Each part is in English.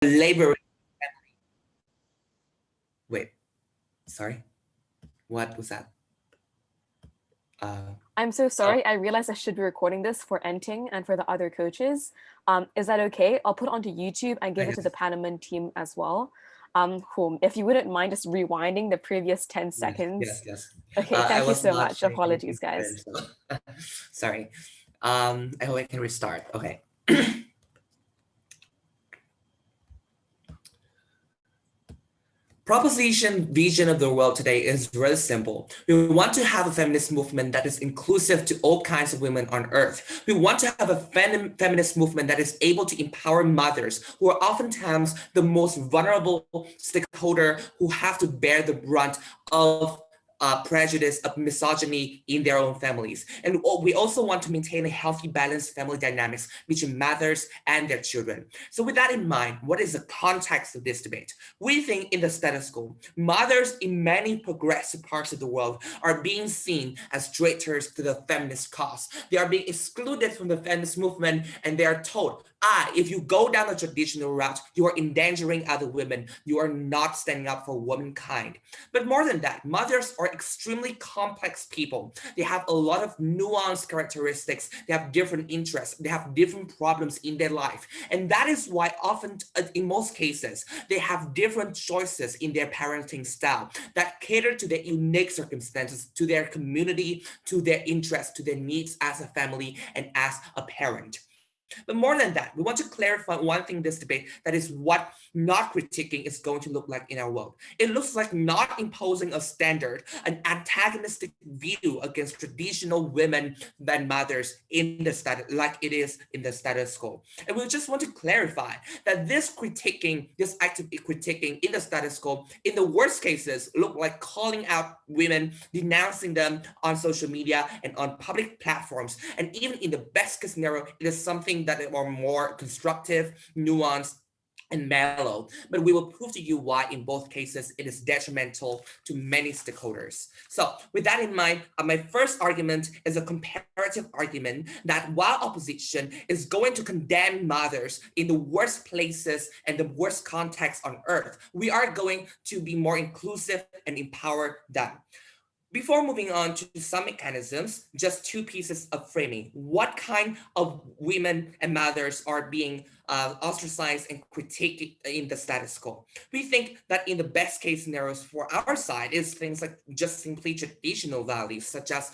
laboring. Wait, sorry, what was that? I'm so sorry. I realized I should be recording this for Enting and for the other coaches. Is that okay? I'll put it onto YouTube and give it to the Panama team as well. If you wouldn't mind just rewinding the previous 10 seconds. Yes. Okay, I thank you was so not much. saying anything Apologies, guys. different, so sorry. I hope I can restart. Okay. Proposition vision of the world today is really simple. We want to have a feminist movement that is inclusive to all kinds of women on earth. We want to have a feminist movement that is able to empower mothers who are oftentimes the most vulnerable stakeholder who have to bear the brunt of prejudice, of misogyny in their own families. And we also want to maintain a healthy, balanced family dynamics between mothers and their children. So with that in mind, what is the context of this debate? We think in the status quo, mothers in many progressive parts of the world are being seen as traitors to the feminist cause. They are being excluded from the feminist movement, and they are told, if you go down the traditional route, you are endangering other women. You are not standing up for womankind. But more than that, mothers are extremely complex people. They have a lot of nuanced characteristics. They have different interests. They have different problems in their life. And that is why often, in most cases, they have different choices in their parenting style that cater to their unique circumstances, to their community, to their interests, to their needs as a family and as a parent. But more than that, we want to clarify one thing in this debate, that is what not critiquing is going to look like in our world. It looks like not imposing a standard, an antagonistic view against traditional women and mothers in the status, like it is in the status quo. And we just want to clarify that this critiquing, this active critiquing in the status quo, in the worst cases, look like calling out women, denouncing them on social media and on public platforms. And even in the best case scenario, it is something that are more constructive, nuanced, and mellow, but we will prove to you why in both cases it is detrimental to many stakeholders. So with that in mind, my first argument is a comparative argument that while opposition is going to condemn mothers in the worst places and the worst contexts on earth, we are going to be more inclusive and empower them. Before moving on to some mechanisms, just two pieces of framing. What kind of women and mothers are being ostracized and critiqued in the status quo? We think that in the best case scenarios for our side is things like just simply traditional values, such as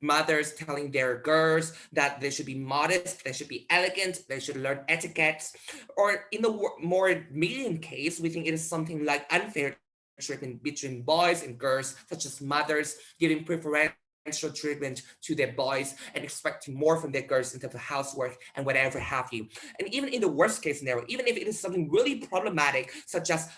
mothers telling their girls that they should be modest, they should be elegant, they should learn etiquette. Or in the more medium case, we think it is something like unfair treatment between boys and girls, such as mothers giving preferential treatment to their boys and expecting more from their girls in terms of housework and whatever have you. And even in the worst case scenario, even if it is something really problematic, such as,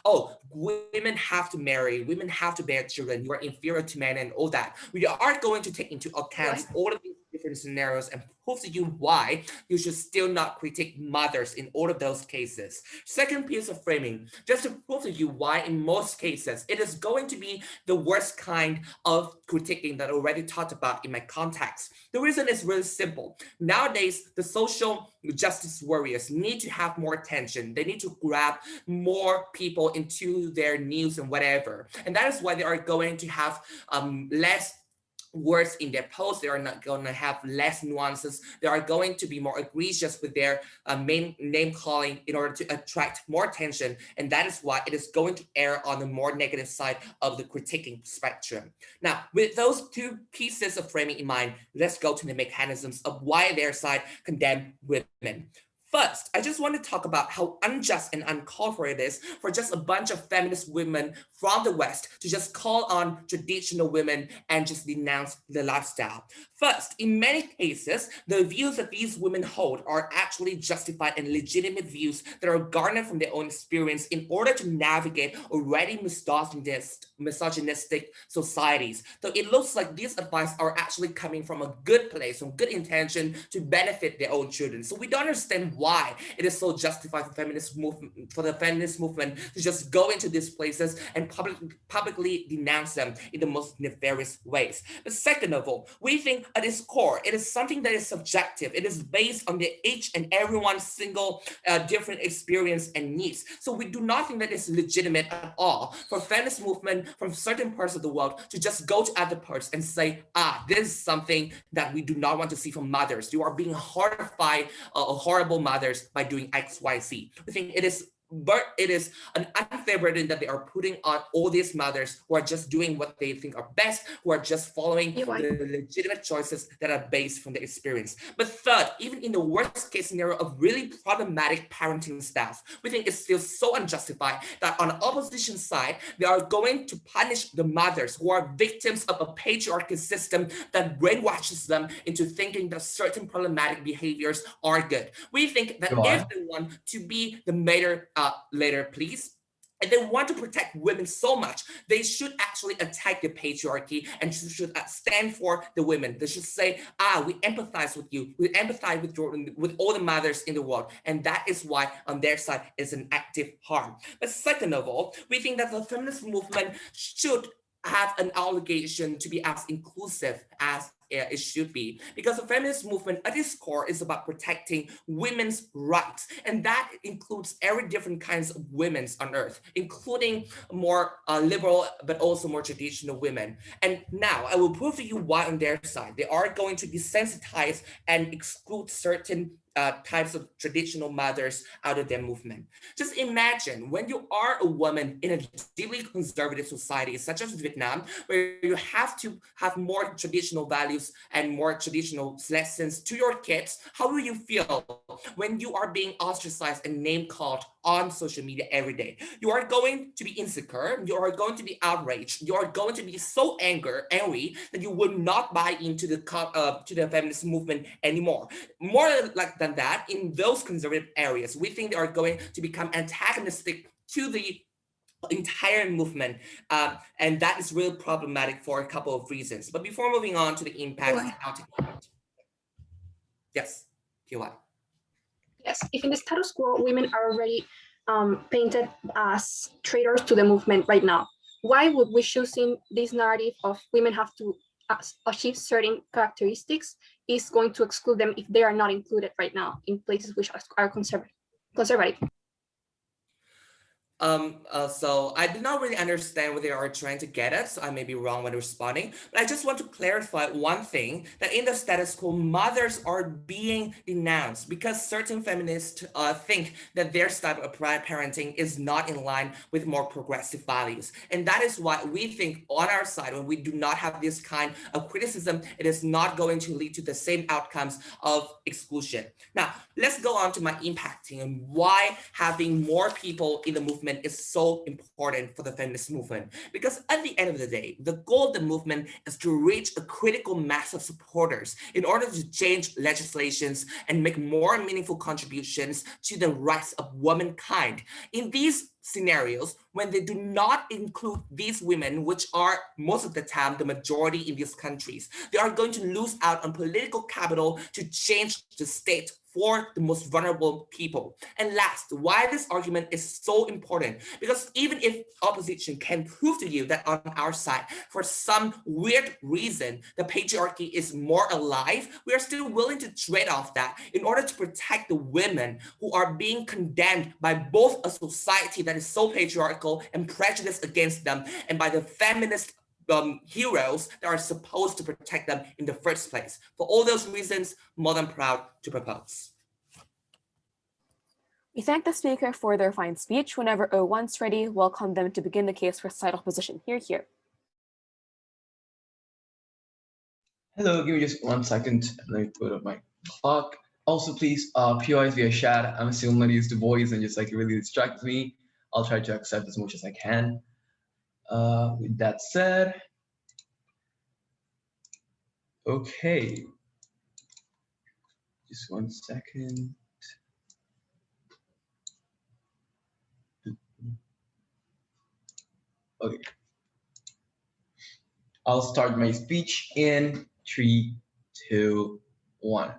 women have to marry, women have to bear children, you are inferior to men and all that, we are going to take into account all of these different scenarios and prove to you why you should still not critique mothers in all of those cases. Second piece of framing, just to prove to you why in most cases it is going to be the worst kind of critiquing that I already talked about in my context. The reason is really simple. Nowadays, the social justice warriors need to have more attention. They need to grab more people into their news and whatever. And that is why they are going to have less words in their posts. They are not going to have less nuances. They are going to be more egregious with their main name calling in order to attract more attention. And that is why it is going to err on the more negative side of the critiquing spectrum. Now, with those two pieces of framing in mind, let's go to the mechanisms of why their side condemn women. First, I just want to talk about how unjust and uncalled for it is for just a bunch of feminist women from the West to just call on traditional women and just denounce the lifestyle. First, in many cases, the views that these women hold are actually justified and legitimate views that are garnered from their own experience in order to navigate already misogynistic societies. So it looks like these advice are actually coming from a good place, from good intention to benefit their own children. So we don't understand why why it is so justified for the feminist movement to just go into these places and publicly denounce them in the most nefarious ways. But second of all, we think at its core, it is something that is subjective. It is based on the each and everyone's single different experience and needs. So we do not think that it's legitimate at all for feminist movement from certain parts of the world to just go to other parts and say, this is something that we do not want to see from mothers. You are being horrified, horrible mothers by doing X, Y, Z. I think it is an unfair burden that they are putting on all these mothers who are just doing what they think are best, who are just following the legitimate choices that are based from their experience. But third, even in the worst case scenario of really problematic parenting styles, we think it's still so unjustified that on the opposition side, they are going to punish the mothers who are victims of a patriarchal system that brainwashes them into thinking that certain problematic behaviors are good. We think that if they want to be the later, please. And they want to protect women so much, they should actually attack the patriarchy and should stand for the women. They should say, we empathize with you. We empathize with all the mothers in the world. And that is why on their side is an active harm. But second of all, we think that the feminist movement should have an obligation to be as inclusive as it should be, because the feminist movement at its core is about protecting women's rights, and that includes every different kinds of women on earth, including more liberal but also more traditional women. And now I will prove to you why on their side they are going to desensitize and exclude certain types of traditional mothers out of their movement. Just imagine when you are a woman in a deeply conservative society such as Vietnam, where you have to have more traditional values and more traditional lessons to your kids, how will you feel when you are being ostracized and name called on social media every day? You are going to be insecure, you are going to be outraged, you are going to be so angry that you will not buy into the feminist movement anymore. More than that, in those conservative areas, we think they are going to become antagonistic to the entire movement, and that is really problematic for a couple of reasons. But before moving on to the impact, I'll take a moment. Yes, TY. Yes, if in the status quo, women are already painted as traitors to the movement right now, why would we choosing this narrative of women have to achieve certain characteristics is going to exclude them if they are not included right now in places which are conservative? So I did not really understand what they are trying to get at, so I may be wrong when responding, but I just want to clarify one thing, that in the status quo, mothers are being denounced because certain feminists think that their style of parenting is not in line with more progressive values. And that is why we think on our side, when we do not have this kind of criticism, it is not going to lead to the same outcomes of exclusion. Now, let's go on to my impacting and why having more people in the movement is so important for the feminist movement. Because at the end of the day, the goal of the movement is to reach a critical mass of supporters in order to change legislations and make more meaningful contributions to the rights of womankind. In these scenarios, when they do not include these women, which are most of the time the majority in these countries, they are going to lose out on political capital to change the state for the most vulnerable people. And last, why this argument is so important, because even if opposition can prove to you that on our side, for some weird reason, the patriarchy is more alive, we are still willing to trade off that in order to protect the women who are being condemned by both a society that is so patriarchal and prejudiced against them, and by the feminist heroes that are supposed to protect them in the first place. For all those reasons, more than proud to propose. We thank the speaker for their fine speech. Whenever O1's ready, welcome them to begin the case for side opposition. Here. Hello, give me just 1 second. Let me put up my clock. Also, please, POIs via chat. I'm still not used to voice and just like it really distracts me. I'll try to accept as much as I can. With that said, okay. Just 1 second. Okay. I'll start my speech in 3, 2, 1.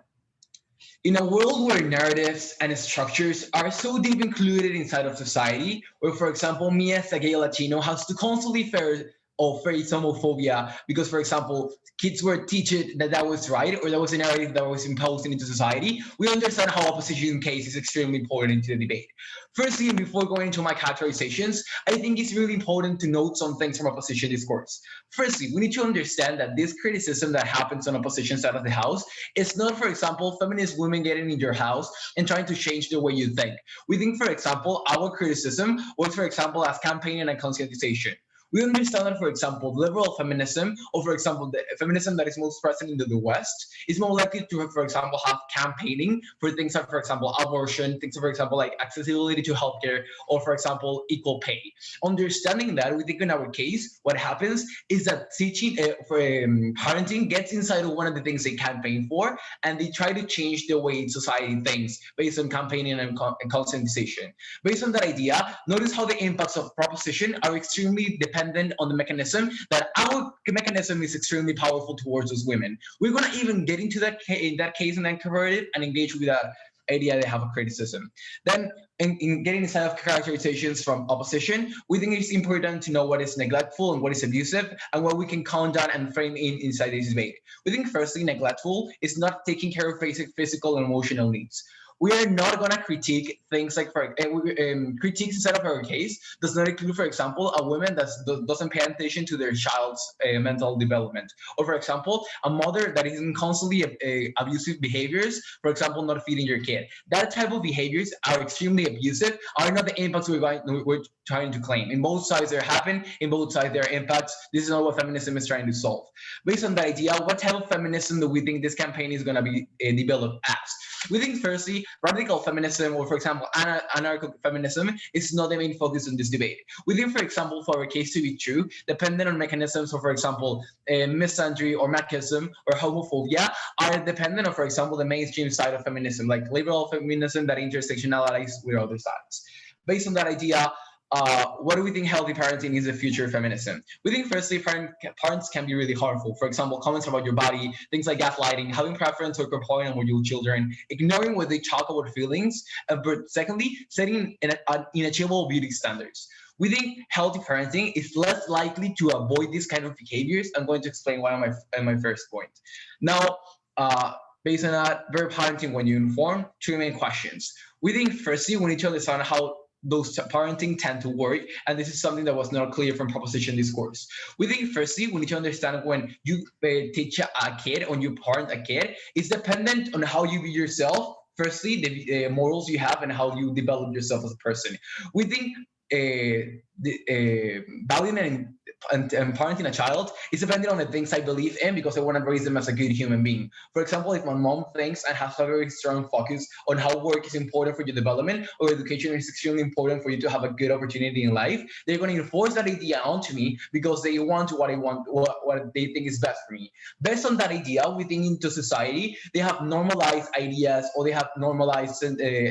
In a world where narratives and structures are so deep included inside of society, where, for example, me as a gay Latino has to constantly face homophobia because, for example, kids were taught that that was right or that was a narrative that was imposed into society, we understand how opposition case is extremely important into the debate. Firstly, and before going into my characterizations, I think it's really important to note some things from opposition discourse. Firstly, we need to understand that this criticism that happens on opposition side of the house is not, for example, feminist women getting in your house and trying to change the way you think. We think, for example, our criticism was, for example, as campaigning and conscientization. We understand that, for example, liberal feminism, or for example, the feminism that is most present in the West, is more likely to, for example, have campaigning for things like, for example, abortion, things, for example, like accessibility to healthcare, or, for example, equal pay. Understanding that, we think in our case, what happens is that teaching for parenting gets inside of one of the things they campaign for, and they try to change the way society thinks based on campaigning and conscientization. Based on that idea, notice how the impacts of proposition are extremely dependent on the mechanism, that our mechanism is extremely powerful towards those women. We're going to even get into that in that case and then convert it and engage with that idea they have a criticism. Then in getting inside of characterizations from opposition, we think it's important to know what is neglectful and what is abusive and what we can count on and frame inside this debate. We think firstly, neglectful is not taking care of basic physical and emotional needs. We are not going to critique things like critiques inside of our case does not include, for example, a woman that doesn't pay attention to their child's mental development, or for example, a mother that is in constantly abusive behaviors, for example, not feeding your kid. That type of behaviors are extremely abusive, are not the impacts we're trying to claim. In both sides there happen, in both sides there are impacts. This is not what feminism is trying to solve. Based on the idea, what type of feminism do we think this campaign is going to be developed as? We think firstly, radical feminism, or for example, anarcho-feminism is not the main focus on this debate. We think, for example, for our case to be true, dependent on mechanisms, so for example, misandry or machismo or homophobia are dependent on, for example, the mainstream side of feminism, like liberal feminism that intersectionalizes with other sides. Based on that idea, what do we think healthy parenting is the future of feminism? We think firstly, parents can be really harmful. For example, comments about your body, things like gaslighting, having preference or comparing with your children, ignoring what they talk about feelings, but secondly, setting unachievable beauty standards. We think healthy parenting is less likely to avoid these kind of behaviors. I'm going to explain why on my first point. Now, based on that, very parenting when you inform, two main questions. We think firstly, we need to understand how those parenting tend to work, and this is something that was not clear from proposition discourse. We think firstly, we need to understand when you teach a kid or you parent a kid, it's dependent on how you view yourself. Firstly, the morals you have and how you develop yourself as a person. We think valuing and parenting a child is dependent on the things I believe in because I want to raise them as a good human being. For example, if my mom thinks and has a very strong focus on how work is important for your development or education is extremely important for you to have a good opportunity in life, they're going to enforce that idea onto me because they want what I want, what they think is best for me. Based on that idea, we think into society, they have normalized ideas or they have normalized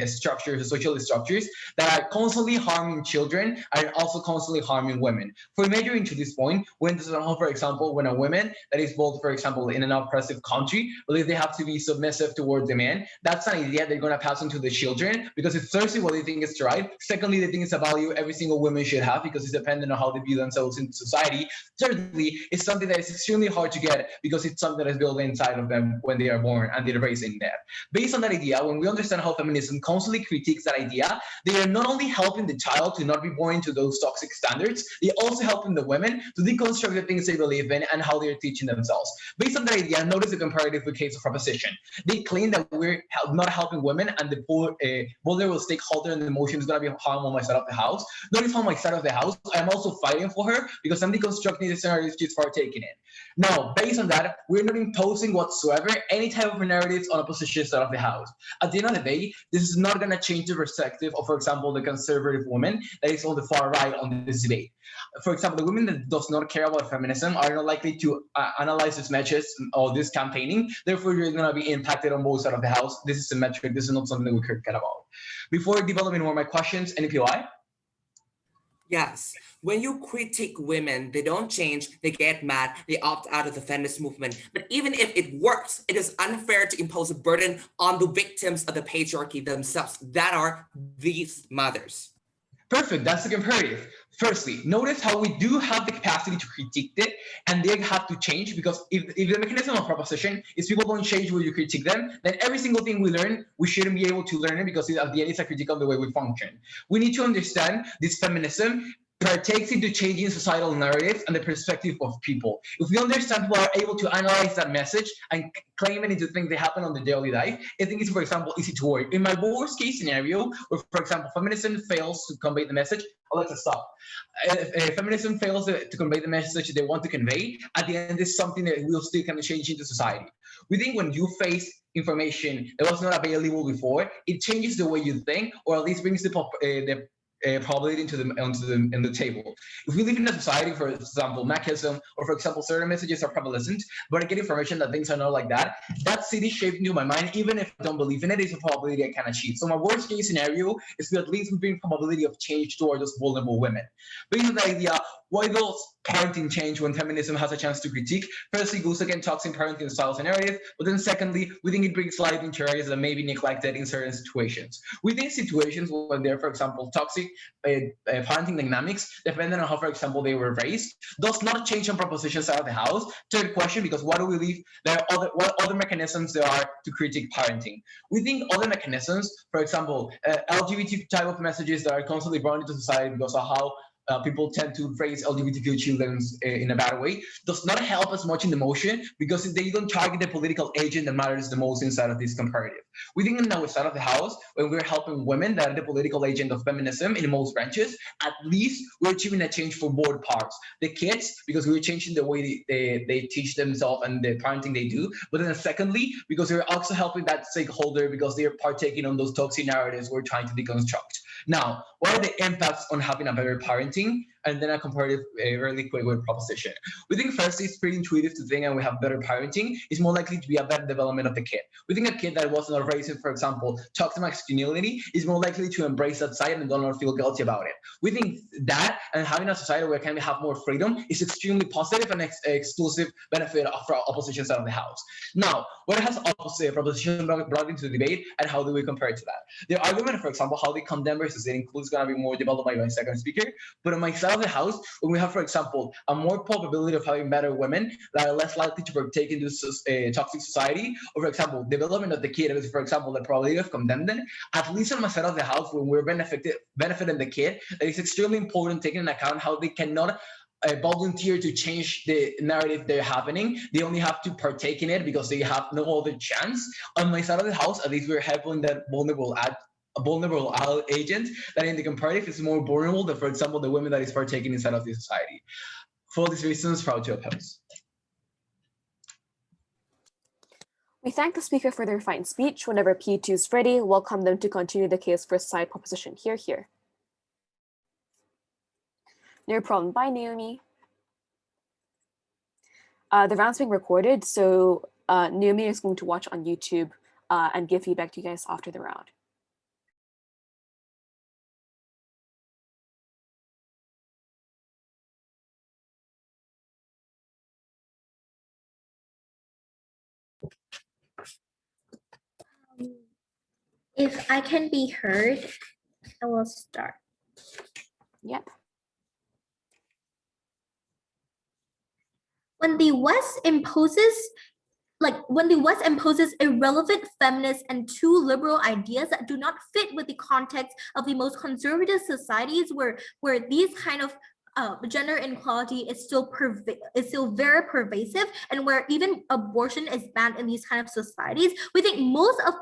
structures, social structures that are constantly harming children and also constantly harming women. For major into this point, when, for example, when a woman that is both, for example, in an oppressive country, believe they have to be submissive towards the man, that's an idea they're going to pass on to the children because it's firstly what they think is right. Secondly, they think it's a value every single woman should have because it's dependent on how they view themselves in society. Thirdly, it's something that is extremely hard to get because it's something that is built inside of them when they are born and they're raised in that. Based on that idea, when we understand how feminism constantly critiques that idea, they are not only helping the child to not be born into those toxic standards, they also helping the women to deconstruct the things they believe in and how they're teaching themselves. Based on that idea, notice the comparative with case of proposition. They claim that we're not helping women and the poor vulnerable stakeholder and the emotion is going to be harm on my side of the house. Notice on my side of the house, I'm also fighting for her because I'm deconstructing the scenarios she's partaking in. Now, based on that, we're not imposing whatsoever any type of narratives on a position side of the house. At the end of the day, this is not going to change the perspective of, for example, the conservative woman that is on the far right on this debate. For example, the women that does not care about feminism are not likely to analyze this message or this campaigning. Therefore, you're going to be impacted on both sides of the house. This is a metric. This is not something that we care about. Before developing more of my questions, any POI? Yes, when you critique women, they don't change, they get mad, they opt out of the feminist movement. But even if it works, it is unfair to impose a burden on the victims of the patriarchy themselves, that are these mothers. Perfect, that's the comparative. Firstly, notice how we do have the capacity to critique it and they have to change, because if the mechanism of proposition is people don't change when you critique them, then every single thing we learn, we shouldn't be able to learn it, because at the end it's a critique of the way we function. We need to understand this feminism partakes into changing societal narratives and the perspective of people. If we understand people are able to analyze that message and claim it into things that happen on the daily life, I think it's, for example, easy to work. In my worst case scenario, where, for example, feminism fails to convey the message, let's stop. If feminism fails to convey the message they want to convey, at the end, it's something that will still kind of change into society. We think when you face information that was not available before, it changes the way you think, or at least brings the probability in the table. If we live in a society, for example, machismo, or for example, certain messages are prevalent, but I get information that things are not like that, that city shaped into my mind, even if I don't believe in it, is a probability I can achieve. So my worst case scenario is to at least bring probability of change toward those vulnerable women. Based on the idea, why those parenting change when feminism has a chance to critique? Firstly, goes against toxic parenting styles and narrative, but then secondly, we think it brings light into areas that may be neglected in certain situations. We think situations when they're, for example, toxic parenting dynamics, depending on how, for example, they were raised, does not change on propositions out of the house. Third question, because why do we believe there are what other mechanisms there are to critique parenting? We think other mechanisms, for example, LGBT type of messages that are constantly brought into society because of how people tend to phrase LGBTQ children in a bad way, does not help us much in the motion, because they don't target the political agent that matters the most inside of this comparative. We think in our side of the house, when we're helping women that are the political agent of feminism in most branches, at least we're achieving a change for both parts. The kids, because we're changing the way they teach themselves and the parenting they do, but then secondly, because we're also helping that stakeholder because they're partaking on those toxic narratives we're trying to deconstruct. Now, what are the impacts on having a better parenting? And then a comparative, really quick with proposition. We think first it's pretty intuitive to think, and we have better parenting is more likely to be a better development of the kid. We think a kid that was not raised in, for example, toxic masculinity is more likely to embrace that side and do not feel guilty about it. We think that, and having a society where can we have more freedom, is extremely positive and exclusive benefit of our opposition side of the house. Now, what has opposite proposition brought into the debate, and how do we compare it to that? The argument, for example, how they condemn versus it includes going to be more developed by my second speaker. But on my side of the house, when we have, for example, a more probability of having better women that are less likely to partake in this toxic society, or for example, development of the kid, is, for example, the probability of condemning, at least on my side of the house, when we're benefiting the kid, that is extremely important taking into account how they cannot volunteer to change the narrative they're happening. They only have to partake in it because they have no other chance. On my side of the house, at least we're helping that vulnerable agent that in the comparative is more vulnerable than, for example, the women that is partaking inside of the society. For these reasons, proud to oppose. We thank the speaker for their fine speech. Whenever P2 is ready, welcome them to continue the case for side proposition. Here. No problem. Bye, Naomi. The round's being recorded, so Naomi is going to watch on YouTube and give feedback to you guys after the round. If I can be heard, I will start. Yep. When the West imposes irrelevant feminist and too liberal ideas that do not fit with the context of the most conservative societies where these kind of gender inequality is still very pervasive, and where even abortion is banned in these kind of societies, we think most of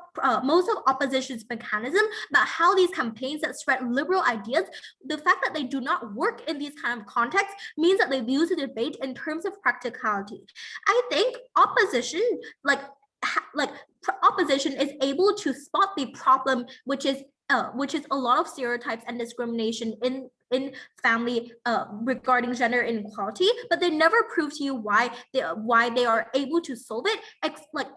opposition's mechanism about how these campaigns that spread liberal ideas, the fact that they do not work in these kind of contexts means that they lose the debate in terms of practicality. I think opposition, opposition is able to spot the problem, which is a lot of stereotypes and discrimination in in family regarding gender inequality, but they never prove to you why they are able to solve it,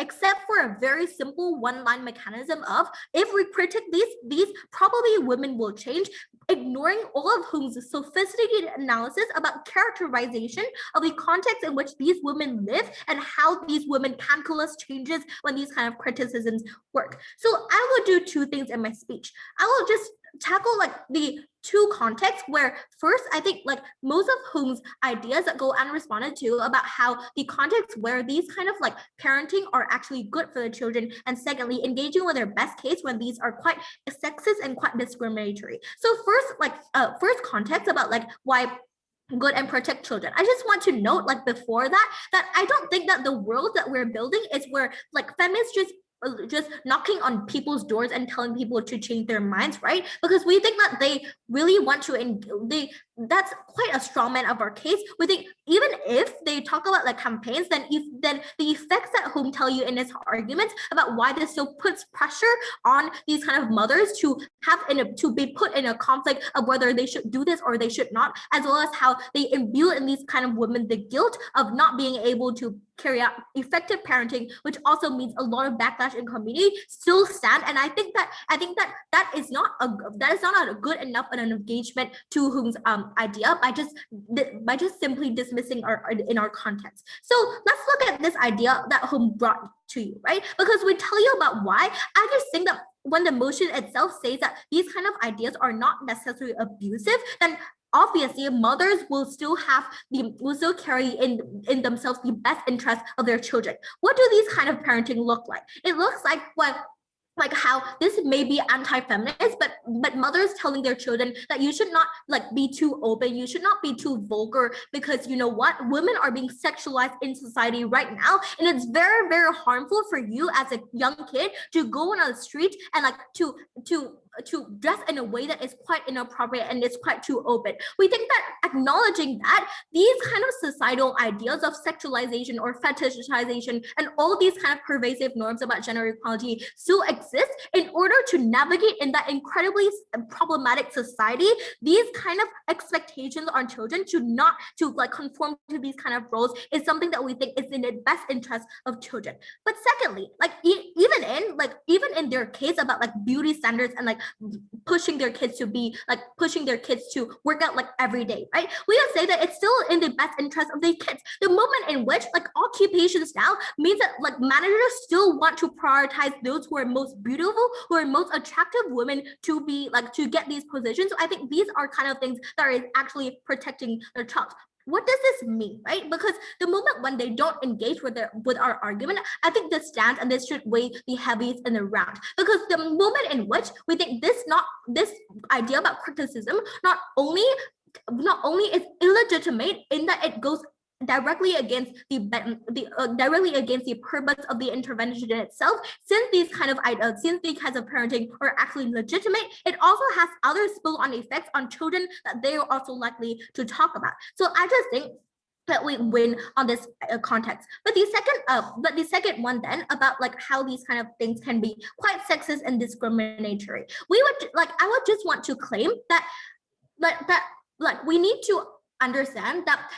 except for a very simple one-line mechanism of, if we critique these probably women will change, ignoring all of whom's sophisticated analysis about characterization of the context in which these women live and how these women calculus changes when these kind of criticisms work. So I will do two things in my speech. I will just tackle like the two contexts where first I think like most of whom's ideas that go unresponded to about how the context where these kind of like parenting are actually good for the children, and secondly engaging with their best case when these are quite sexist and quite discriminatory. So first context about like why good and protect children. I just want to note like before that I don't think that the world that we're building is where like feminists just knocking on people's doors and telling people to change their minds, right? Because we think that they really want to, that's quite a strong man of our case. We think even if they talk about like campaigns, then the effects that whom tell you in his arguments about why this still puts pressure on these kind of mothers to be put in a conflict of whether they should do this or they should not, as well as how they imbue in these kind of women the guilt of not being able to carry out effective parenting, which also means a lot of backlash in community, still stand. And I think that is not a good enough an engagement to whom's idea by just simply dismissing our context. So let's look at this idea that whom brought to you, right? Because we tell you about why. I just think that when the motion itself says that these kind of ideas are not necessarily abusive, then obviously mothers will still carry in themselves the best interest of their children. What do these kind of parenting look like? It looks like like how this may be anti-feminist, but mothers telling their children that you should not like be too open, you should not be too vulgar, because you know what, women are being sexualized in society right now, and it's very, very harmful for you as a young kid to go on the street and like to dress in a way that is quite inappropriate and is quite too open. We think that acknowledging that these kind of societal ideas of sexualization or fetishization and all these kind of pervasive norms about gender equality still exist, in order to navigate in that incredibly problematic society, these kind of expectations on children to like conform to these kind of roles is something that we think is in the best interest of children. But secondly, like even in their case about like beauty standards and like pushing their kids to work out like every day, right? We would say that it's still in the best interest of the kids. The moment in which like occupations now means that like managers still want to prioritize those who are most beautiful, who are most attractive women to be like to get these positions. So I think these are kind of things that are actually protecting their child. What does this mean, right? Because the moment when they don't engage with our argument, I think this stands and this should weigh the heaviest in the round. Because the moment in which we think this idea about criticism not only is illegitimate in that it goes directly against the purpose of the intervention itself, since these kinds of parenting are actually legitimate, it also has other spill-on effects on children that they are also likely to talk about. So I just think that we win on this context. But the second one then about like how these kind of things can be quite sexist and discriminatory. I would just want to claim that we need to understand that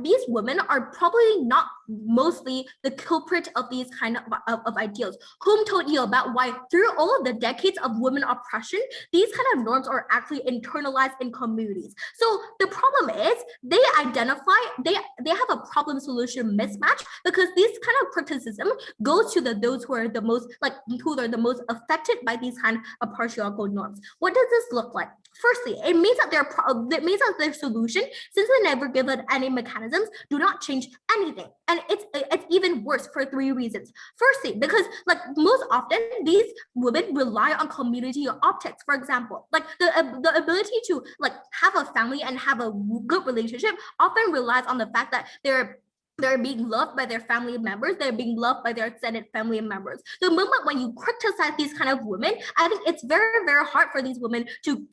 these women are probably not mostly the culprit of these kind of ideals. Whom told you about why through all of the decades of women oppression, these kind of norms are actually internalized in communities. So the problem is they have a problem solution mismatch, because this kind of criticism goes to those who are the most affected by these kind of patriarchal norms. What does this look like? Firstly, it means that their solution, since they never given any mechanisms, do not change anything. And it's even worse for three reasons. Firstly, because like most often these women rely on community optics. For example, like the ability to like have a family and have a good relationship often relies on the fact that they're they're being loved by their family members, they're being loved by their extended family members. The moment when you criticize these kind of women, I think it's very, very hard for these women to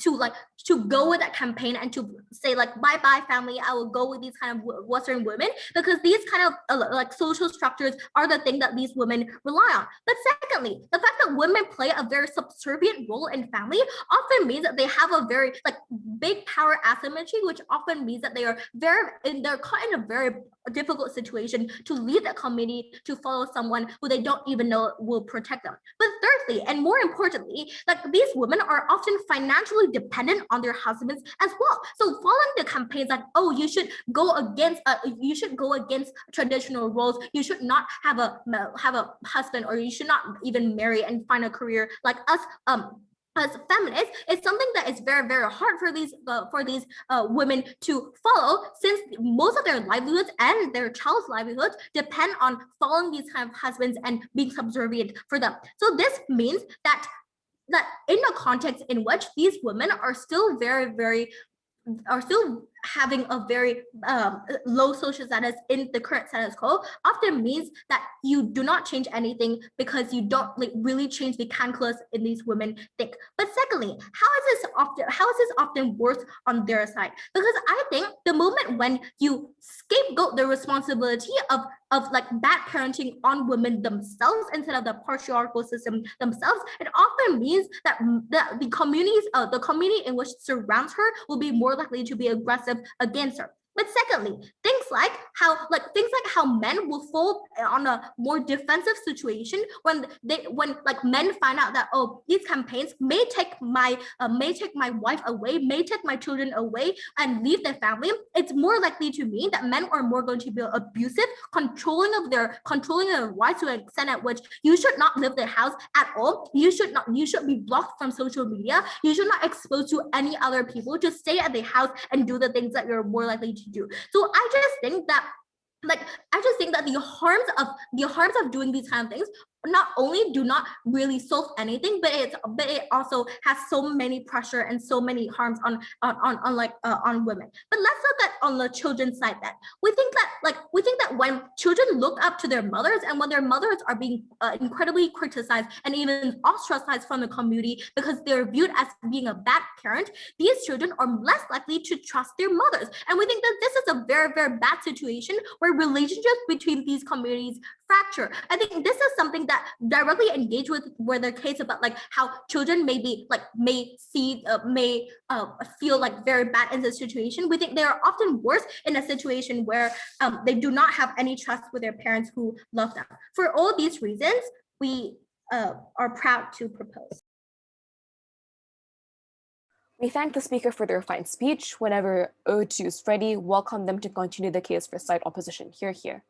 go with that campaign and to say like, bye family, I will go with these kind of Western women, because these kind of like social structures are the thing that these women rely on. But secondly, the fact that women play a very subservient role in family often means that they have a very like big power asymmetry, which often means that they're caught in a very difficult situation to lead the community to follow someone who they don't even know will protect them. But thirdly, and more importantly, like these women are often financially dependent on their husbands as well. So following the campaigns like, oh, you should go against traditional roles, you should not have a husband, or you should not even marry and find a career like us, as feminists, it's something that is very, very hard for these women to follow, since most of their livelihoods and their child's livelihoods depend on following these kind of husbands and being subservient for them. So this means that in a context in which these women are still having a very low social status in the current status quo, often means that you do not change anything, because you don't like really change the calculus in these women think. But secondly, how is this often worse on their side? Because I think the moment when you scapegoat the responsibility of like bad parenting on women themselves instead of the patriarchal system themselves, it often means that the community in which surrounds her will be more likely to be aggressive against her. But secondly, things like how men will fall on a more defensive situation when men find out that, oh, these campaigns may take my wife away, may take my children away and leave their family. It's more likely to mean that men are more going to be abusive, controlling of their wives, to an extent at which you should not leave the house at all. You should be blocked from social media. You should not expose to any other people. Just stay at the house and do the things that you're more likely to do. So I just think that the harms of doing these kind of things not only do not really solve anything, but it also has so many pressure and so many harms on women. But let's look at on the children's side then. We think that when children look up to their mothers, and when their mothers are being incredibly criticized and even ostracized from the community because they're viewed as being a bad parent, these children are less likely to trust their mothers. And we think that this is a very, very bad situation where relationships between these communities fracture. I think this is something that directly engage with where the case about like how children may feel like very bad in this situation. We think they are often worse in a situation where they do not have any trust with their parents who love them. For all these reasons, we are proud to propose. We thank the speaker for their fine speech. Whenever O2 is ready, welcome them to continue the case for side opposition. Hear, hear.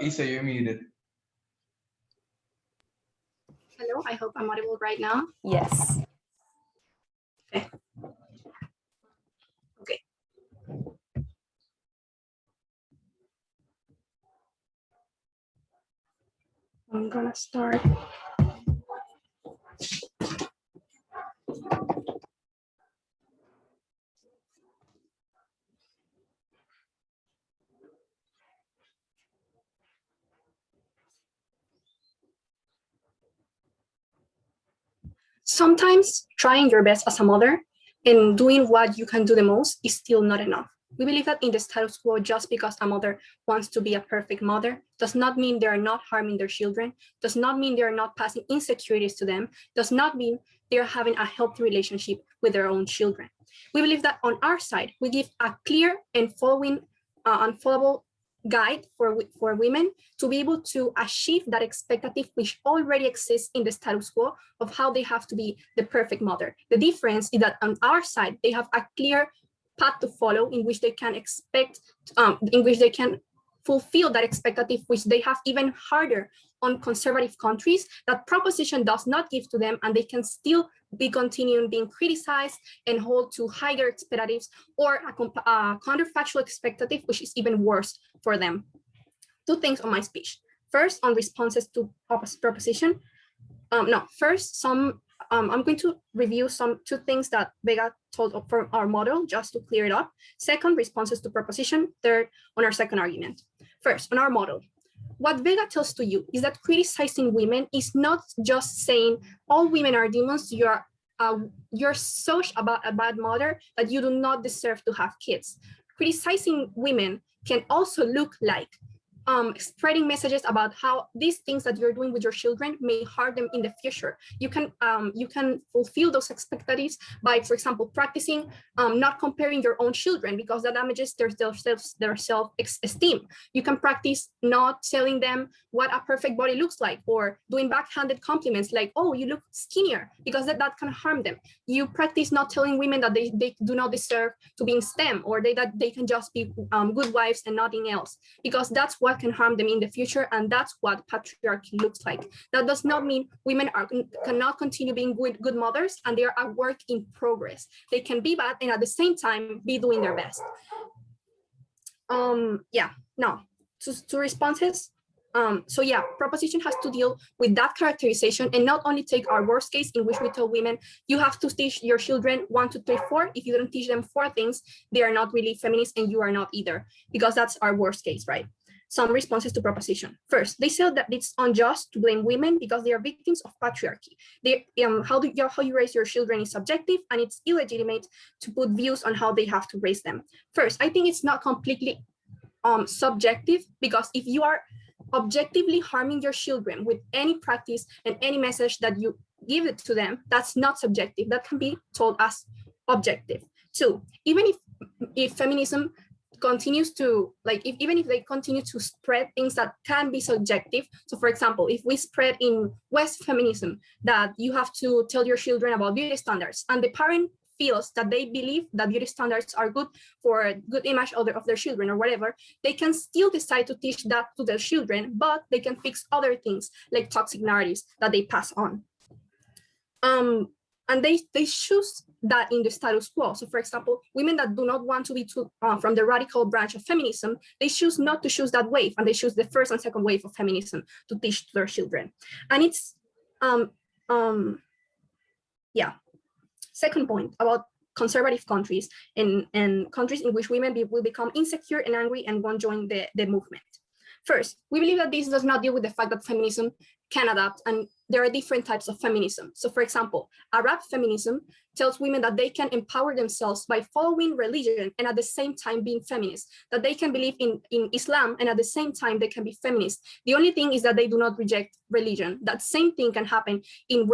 Isa, you're muted. Hello, I hope I'm audible right now. Yes. Okay. Okay. I'm gonna start. Sometimes trying your best as a mother and doing what you can do the most is still not enough. We believe that in the status quo, just because a mother wants to be a perfect mother does not mean they are not harming their children, does not mean they are not passing insecurities to them, does not mean they are having a healthy relationship with their own children. We believe that on our side, we give a clear and unfollowable guide for women to be able to achieve that expectative which already exists in the status quo of how they have to be the perfect mother. The difference is that on our side, they have a clear path to follow in which they can fulfill that expectative, which they have even harder on conservative countries that proposition does not give to them, and they can still be continuing being criticized and hold to higher expectatives or a counterfactual expectative, which is even worse for them. two things on my speech. First, on responses to proposition. I'm going to review two things that Vega told from our model, just to clear it up. Second, responses to proposition. Third, on our second argument. First, on our model. What Vega tells to you is that criticizing women is not just saying all women are demons, you're such a bad mother that you do not deserve to have kids. Criticizing women can also look like spreading messages about how these things that you're doing with your children may harm them in the future. You can fulfill those expectations by, for example, practicing not comparing your own children, because that damages their self-esteem. You can practice not telling them what a perfect body looks like, or doing backhanded compliments like, oh, you look skinnier, because that can harm them. You practice not telling women that they do not deserve to be in STEM, or that they can just be good wives and nothing else, because that's what can harm them in the future, and that's what patriarchy looks like. That does not mean women cannot continue being good mothers, and they are a work in progress. They can be bad and at the same time be doing their best. Now to responses. Proposition has to deal with that characterization and not only take our worst case in which we tell women, you have to teach your children 1, 2, 3, 4. If you don't teach them 4 things, they are not really feminist and you are not either, because that's our worst case, right? Some responses to proposition. First, they said that it's unjust to blame women because they are victims of patriarchy. How you raise your children is subjective, and it's illegitimate to put views on how they have to raise them. First, I think it's not completely subjective, because if you are objectively harming your children with any practice and any message that you give it to them, that's not subjective. That can be told as objective. Two, even if feminism continues to, even if they continue to spread things that can be subjective. So for example, if we spread in West feminism that you have to tell your children about beauty standards, and the parent feels that they believe that beauty standards are good for a good image of their children or whatever, they can still decide to teach that to their children, but they can fix other things like toxic narratives that they pass on. And they choose that in the status quo. So for example, women that do not want to be from the radical branch of feminism, they choose not to choose that wave, and they choose the first and second wave of feminism to teach to their children. And it's, second point about conservative countries and countries in which women will become insecure and angry and won't join the movement. First, we believe that this does not deal with the fact that feminism can adapt, and there are different types of feminism. So for example, Arab feminism tells women that they can empower themselves by following religion and at the same time being feminist, that they can believe in Islam and at the same time they can be feminist. The only thing is that they do not reject religion. That same thing can happen in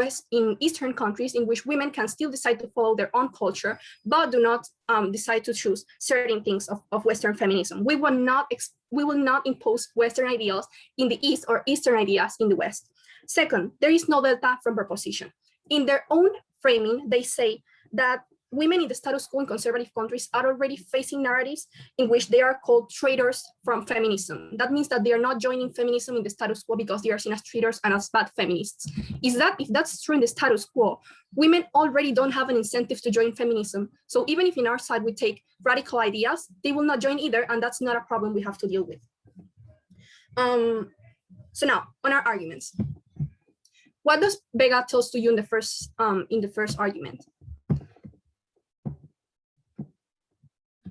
Eastern countries, in which women can still decide to follow their own culture, but do not decide to choose certain things of Western feminism. We will not impose Western ideals in the East or Eastern ideas in the West. Second, there is no delta from proposition. In their own framing, they say that women in the status quo in conservative countries are already facing narratives in which they are called traitors from feminism. That means that they are not joining feminism in the status quo because they are seen as traitors and as bad feminists. If that's true in the status quo, women already don't have an incentive to join feminism. So even if in our side we take radical ideas, they will not join either, and that's not a problem we have to deal with. So now, on our arguments. What does Vega tells to you in the first argument?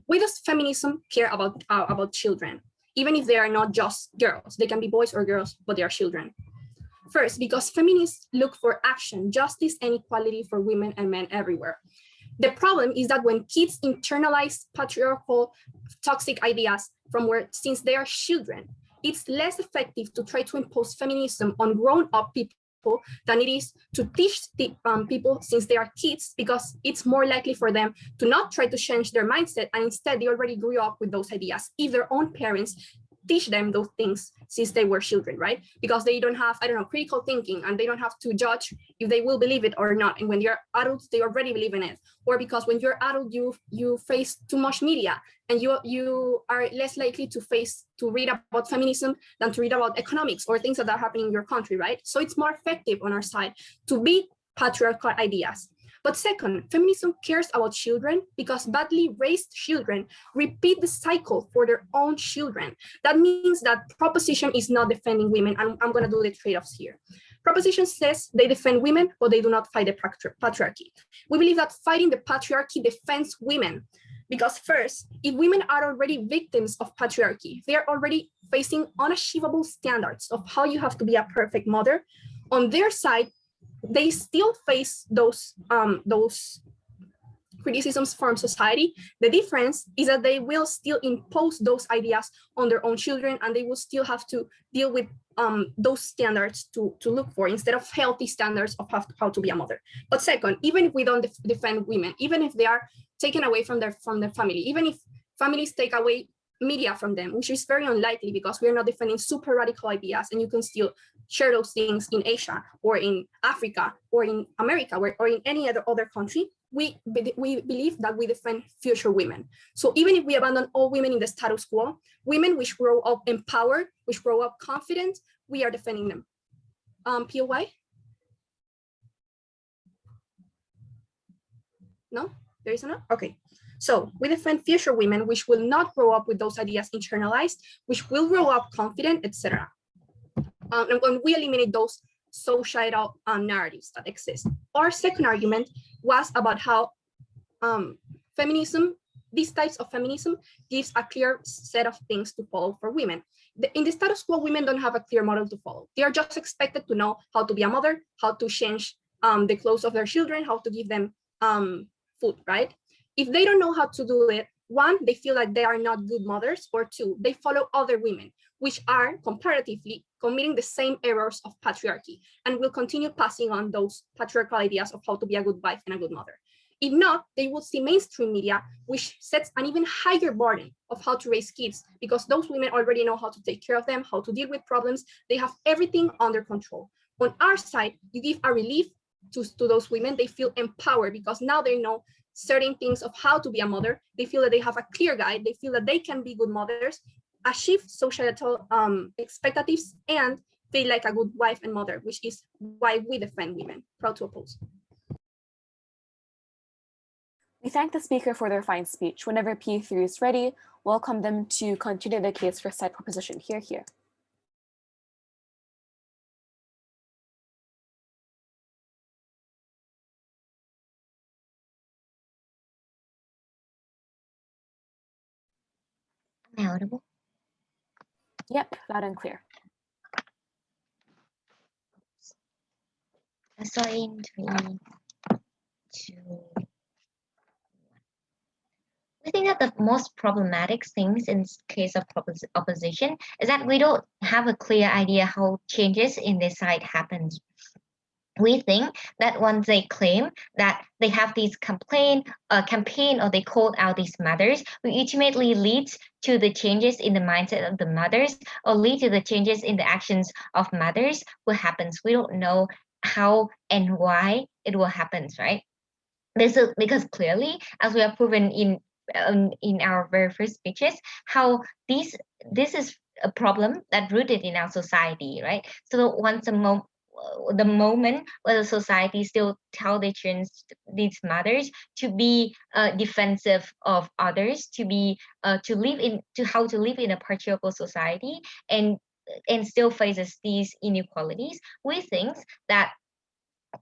Why does feminism care about children, even if they are not just girls? They can be boys or girls, but they are children. First, because feminists look for action, justice, and equality for women and men everywhere. The problem is that when kids internalize patriarchal, toxic ideas since they are children, it's less effective to try to impose feminism on grown-up people than it is to teach people since they are kids, because it's more likely for them to not try to change their mindset, and instead they already grew up with those ideas if their own parents teach them those things since they were children, right? Because they don't have, critical thinking, and they don't have to judge if they will believe it or not. And when they're adults, they already believe in it. Or because when you're adult, you face too much media, and you are less likely to read about feminism than to read about economics or things that are happening in your country, right? So it's more effective on our side to beat patriarchal ideas. But second, feminism cares about children because badly raised children repeat the cycle for their own children. That means that proposition is not defending women, and I'm going to do the trade-offs here. Proposition says they defend women, but they do not fight the patriarchy. We believe that fighting the patriarchy defends women because first, if women are already victims of patriarchy, they are already facing unachievable standards of how you have to be a perfect mother. On their side, they still face those criticisms from society. The difference is that they will still impose those ideas on their own children, and they will still have to deal with those standards to look for instead of healthy standards of how to be a mother. But second, even if we don't defend women, even if they are taken away from their family, even if families take away media from them, which is very unlikely because we are not defending super radical ideas, and you can still share those things in Asia or in Africa or in America or in any other country, we believe that we defend future women. So even if we abandon all women in the status quo, women which grow up empowered, which grow up confident, we are defending them. POY? No, there is not? Okay. So we defend future women which will not grow up with those ideas internalized, which will grow up confident, etc. And when we eliminate those societal narratives that exist. Our second argument was about how feminism, these types of feminism, gives a clear set of things to follow for women. In the status quo, women don't have a clear model to follow. They are just expected to know how to be a mother, how to change the clothes of their children, how to give them food, right? If they don't know how to do it, one, they feel like they are not good mothers, or two, they follow other women, which are comparatively committing the same errors of patriarchy and will continue passing on those patriarchal ideas of how to be a good wife and a good mother. If not, they will see mainstream media, which sets an even higher burden of how to raise kids, because those women already know how to take care of them, how to deal with problems. They have everything under control. On our side, you give a relief to those women. They feel empowered because now they know certain things of how to be a mother. They feel that they have a clear guide. They feel that they can be good mothers, achieve societal expectations, and feel like a good wife and mother, which is why we defend women. Proud to oppose. We thank the speaker for their fine speech. Whenever P3 is ready, welcome them to continue the case for said proposition. Here. Am I audible? Yep, loud and clear. So in 3, 2, 1. We think that the most problematic things in case of opposition is that we don't have a clear idea how changes in this side happens. We think that once they claim that they have these campaign or they call out these mothers, which ultimately leads to the changes in the mindset of the mothers or lead to the changes in the actions of mothers, what happens? We don't know how and why it will happen, right? This is because clearly, as we have proven in our very first speeches, how this is a problem that rooted in our society, right? So once the moment where the society still tell these mothers to be defensive of others, to how to live in a patriarchal society and still faces these inequalities, we think that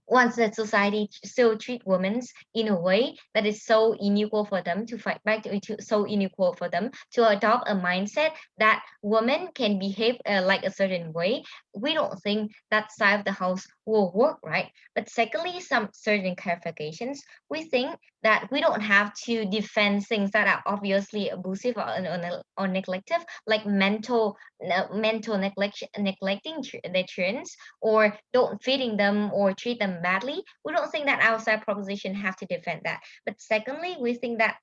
once that society still treat women in a way that is so unequal for them to fight back, so unequal for them to adopt a mindset that women can behave like a certain way, we don't think that side of the house will work, right? But secondly, some certain clarifications, we think that we don't have to defend things that are obviously abusive or neglective, like mental neglecting their children or don't feeding them or treat them badly. We don't think that our side proposition have to defend that. But secondly, we think that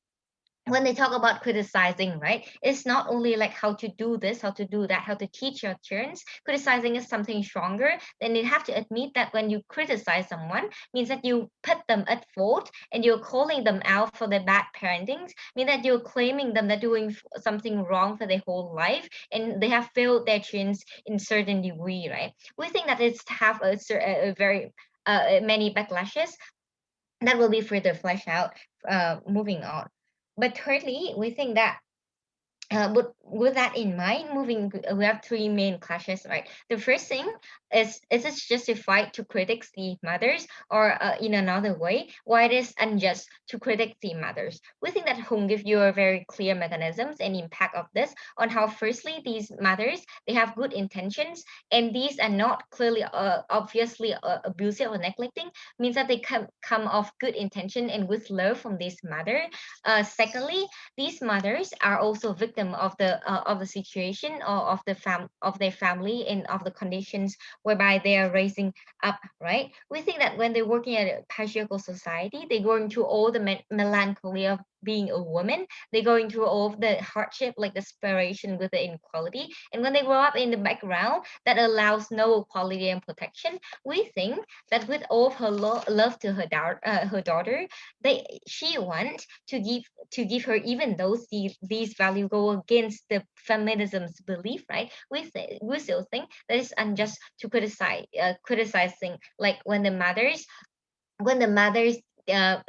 when they talk about criticizing, right, it's not only like how to do this, how to do that, how to teach your children. Criticizing is something stronger. Then you have to admit that when you criticize someone, means that you put them at fault and you're calling them out for their bad parenting, means that you're claiming them they're doing something wrong for their whole life and they have failed their children in certain degree, right? We think that it's have a very many backlashes. that will be further fleshed out moving on. But thirdly, we think that but with that in mind, we have three main clashes, right? The first thing is it justified to critique the mothers, or in another way, why it is unjust to critique the mothers? We think that Hung give you a very clear mechanisms and impact of this on how, firstly, these mothers, they have good intentions, and these are not clearly obviously abusive or neglecting, means that they come of good intention and with love from this mother. Secondly, these mothers are also victim of the situation, or of their family, and of the conditions whereby they are raising up, right? We think that when they're working at a patriarchal society, they're going through all the melancholy of being a woman. They're going through all of the hardship, like the separation with the inequality. And when they grow up in the background that allows no equality and protection, we think that with all of her love to her daughter, she wants to give her, even though these values go against the feminism's belief, right? We still think that it's unjust to criticizing, like when the mothers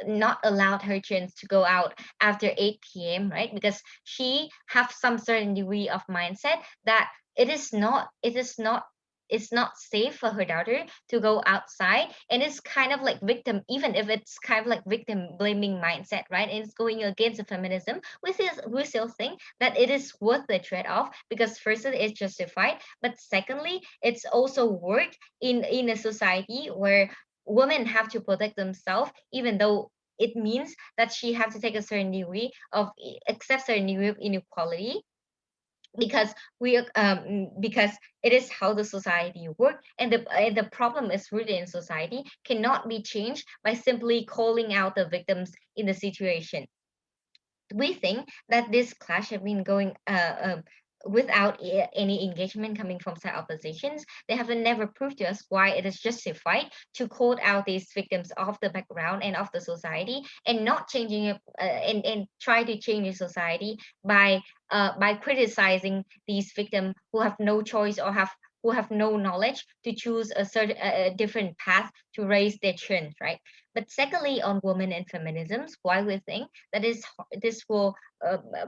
not allowed her children to go out after 8 p.m., right? Because she have some certain degree of mindset that it's not safe for her daughter to go outside, and it's kind of like victim, even if it's kind of like victim blaming mindset, right? And it's going against the feminism. We still think that it is worth the trade-off, because firstly it's justified, but secondly it's also work in a society where women have to protect themselves, even though it means that she have to take a certain degree of accept certain degree of inequality, because because it is how the society work, and the problem is rooted in society, cannot be changed by simply calling out the victims in the situation. We think that this clash have been going without any engagement coming from side oppositions. They have never proved to us why it is justified to call out these victims of the background and of the society, and not changing it, and try to change the society by criticizing these victims who have no choice, or who have no knowledge to choose a different path to raise their children, right? But secondly, on women and feminisms, why we think that this will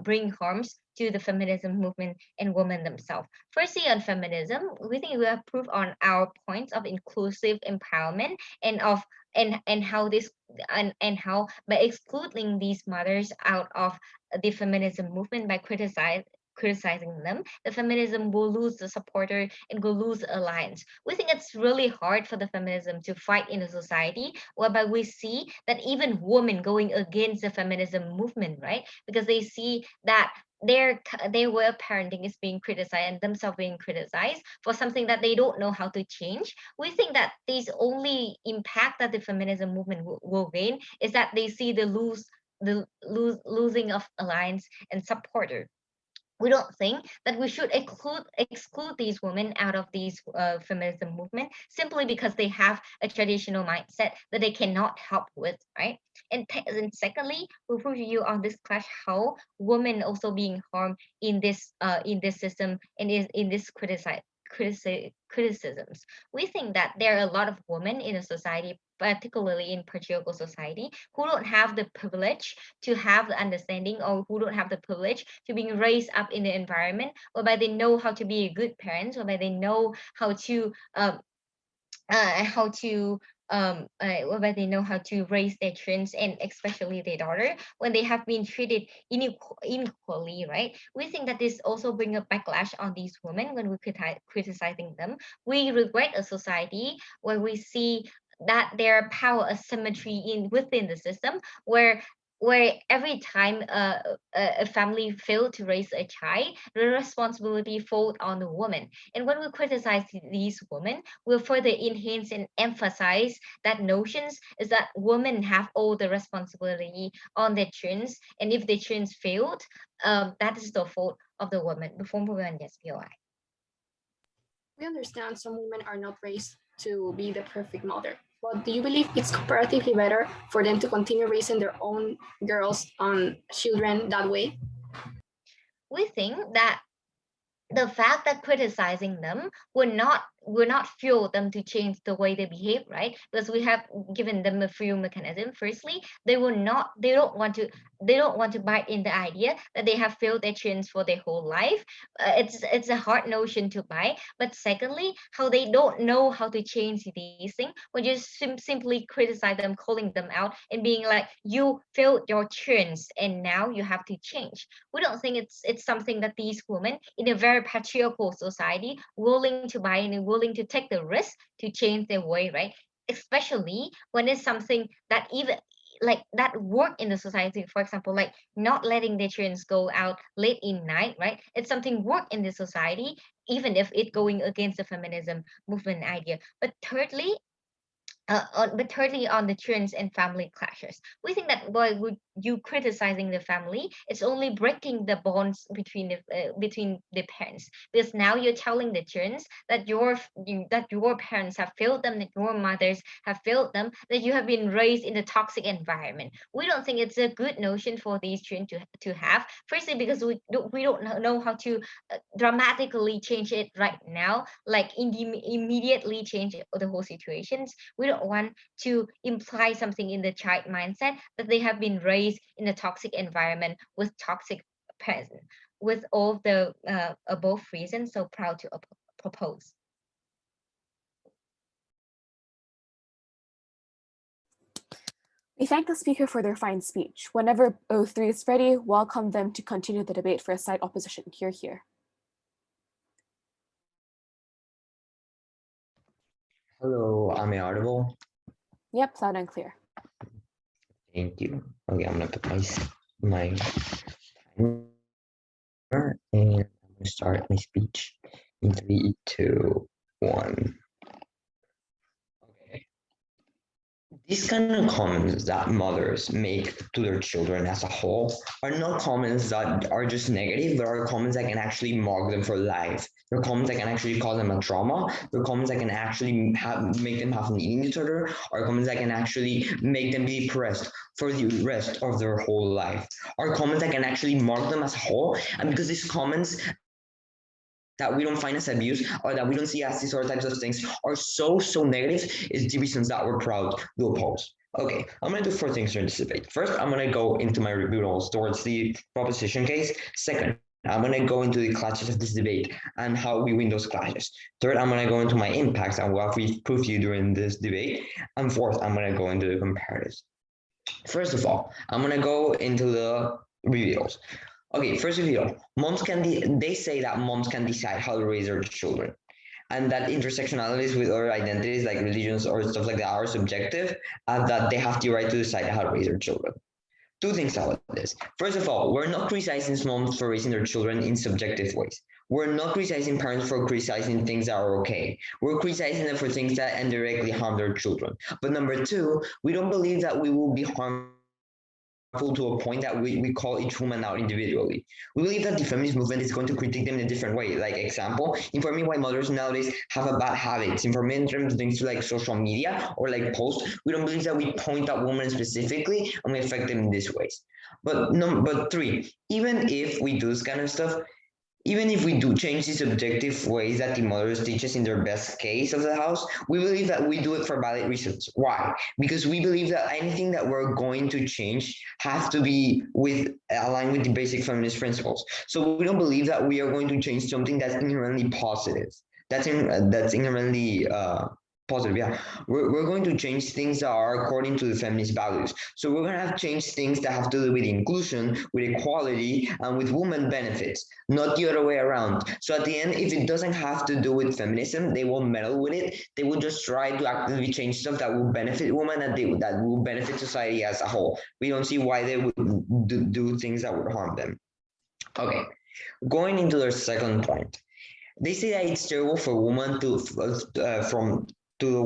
bring harms to the feminism movement and women themselves. Firstly, on feminism, we think we have proved on our points of inclusive empowerment, and of and how this and how, by excluding these mothers out of the feminism movement, by criticizing them, the feminism will lose the supporter and will lose the alliance. We think it's really hard for the feminism to fight in a society whereby we see that even women going against the feminism movement, right? Because they see that their way of parenting is being criticized, and themselves being criticized for something that they don't know how to change. We think that this only impact that the feminism movement will gain is that they see losing of alliance and supporter. We don't think that we should exclude these women out of these feminism movement simply because they have a traditional mindset that they cannot help with, right? And secondly, we prove to you on this clash how women also being harmed in this system, and is in this criticisms. We think that there are a lot of women in a society, particularly in patriarchal society, who don't have the privilege to have the understanding, or who don't have the privilege to being raised up in the environment whereby they know how to be a good parent, whereby they know how to whereby they know how to raise their children, and especially their daughter, when they have been treated inequally, right? We think that this also bring a backlash on these women when we criticizing them. We regret a society where we see that there are power asymmetry within the system, where every time a family failed to raise a child, the responsibility falls on the woman. And when we criticize these women, we'll further enhance and emphasize that notions is that women have all the responsibility on their children, and if their children failed, that is the fault of the woman. Before moving on, yes, POI. We understand some women are not raised to be the perfect mother, but do you believe it's comparatively better for them to continue raising their own girls and children that way? We think that the fact that criticizing them will not we're not fuel them to change the way they behave, right? Because we have given them a few mechanism. Firstly, they don't want to bite in the idea that they have failed their children for their whole life. It's a hard notion to buy. But secondly, how they don't know how to change these things, we just simply criticize them, calling them out, and being like, you failed your children and now you have to change. We don't think it's something that these women in a very patriarchal society willing to buy and willing to take the risk to change their way, right? Especially when it's something that even like that work in the society, for example, like not letting their children go out late in night, right? It's something work in the society, even if it going against the feminism movement idea. But thirdly, on the trends and family clashes, we think that by you criticizing the family, it's only breaking the bonds between the parents, because now you're telling the trends that that your parents have failed them, that your mothers have failed them, that you have been raised in a toxic environment. We don't think it's a good notion for these trends to have. Firstly, because we don't know how to dramatically change it right now, like immediately change the whole situations. We don't want to imply something in the child mindset that they have been raised in a toxic environment with toxic parents. With all the above reasons, so proud to propose. We thank the speaker for their fine speech. Whenever O3 is ready, welcome them to continue the debate for a side opposition. Hear, hear. Hello, am I audible? Yep, loud and clear. Thank you. Okay, I'm gonna put my timer and I'm gonna start my speech in 3, 2, 1. Okay. These kind of comments that mothers make to their children as a whole are not comments that are just negative, but are comments that can actually mark them for life. They're comments that can actually cause them a trauma. They're comments that can actually make them have an eating disorder, or comments that can actually make them be depressed for the rest of their whole life. Are comments that can actually mark them as a whole. And because these comments that we don't find as abuse or that we don't see as these other types of things are so negative is the reasons that we're proud to oppose. Okay, I'm gonna do 4 things during this debate. First, I'm gonna go into my rebuttals towards the proposition case. Second, I'm gonna go into the clashes of this debate and how we win those clashes. Third, I'm gonna go into my impacts and what we've proved you during this debate. And fourth, I'm gonna go into the comparatives. First of all, I'm gonna go into the reveals. Okay, first reveal. They say that moms can decide how to raise their children, and that intersectionalities with other identities like religions or stuff like that are subjective, and that they have the right to decide how to raise their children. 2 things about this. First of all, we're not criticizing moms for raising their children in subjective ways. We're not criticizing parents for criticizing things that are okay. We're criticizing them for things that indirectly harm their children. But number 2, we don't believe that we will be harmful to a point that we call each woman out individually. We believe that the feminist movement is going to critique them in a different way. Like example, informing why mothers nowadays have a bad habits, informing in terms of things like social media or like posts. We don't believe that we point out women specifically and we affect them in these ways. But 3, even if we do this kind of stuff, even if we do change the subjective ways that the mothers teach us in their best case of the house, we believe that we do it for valid reasons. Why? Because we believe that anything that we're going to change has to be aligned with the basic feminist principles. So we don't believe that we are going to change something that's inherently positive. That's inherently positive. Yeah, we're going to change things that are according to the feminist values. So we're going to have changed things that have to do with inclusion, with equality, and with women benefits, not the other way around. So at the end, if it doesn't have to do with feminism, they won't meddle with it. They will just try to actively change stuff that will benefit women and that will benefit society as a whole. We don't see why they would do things that would harm them. Okay, going into their second point. They say that it's terrible for women from the